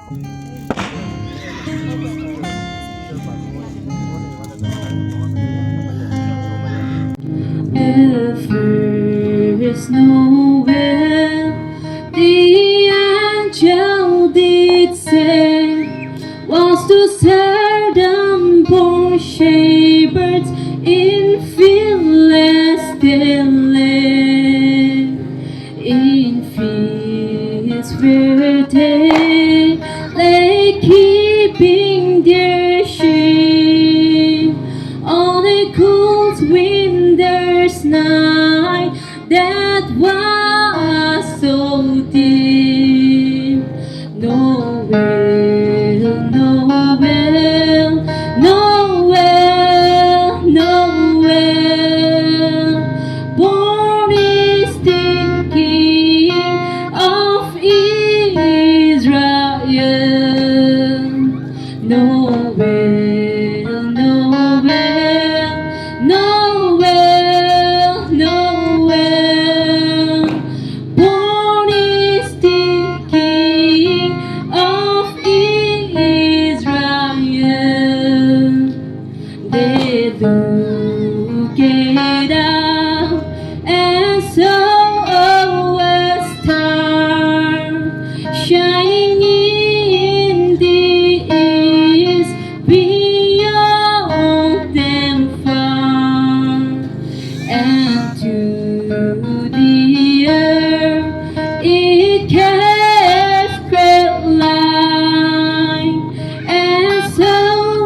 The first Noel, the angel did say, was to certain poor shepherds in fields they lay, in fields where they lay keeping their sheep on a cold winter's night that was so deep. Noel, Noel, Noel, Noel, born is the King of Israel. Noel, Noel, Noel, Noel, born is the King of Israel. They looked up and saw a star shining in the east beyond them far, and to the earth it cast great light, and so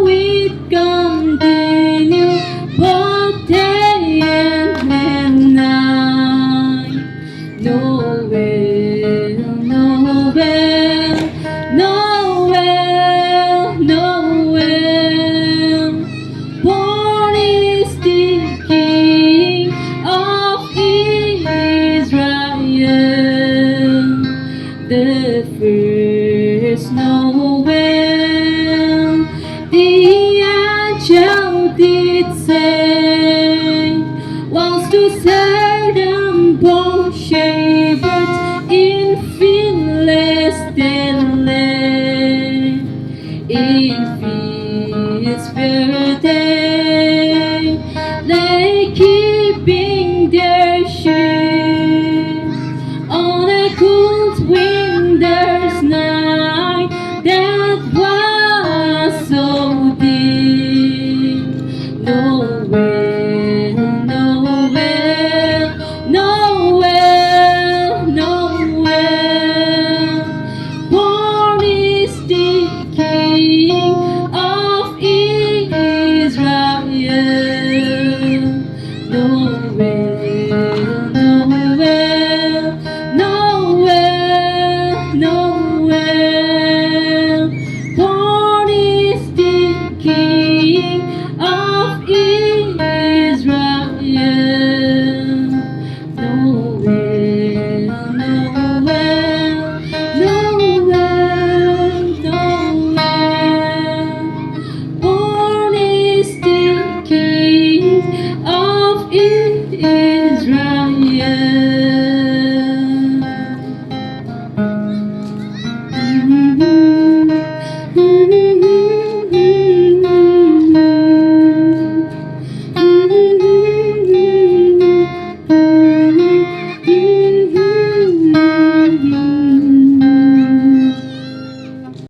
it continued both day and night. Noel, Noel, Noel, Noel, born is the King of Israel. The first Noel, the angel did say, was to certain poor shepherds in fields they lay, in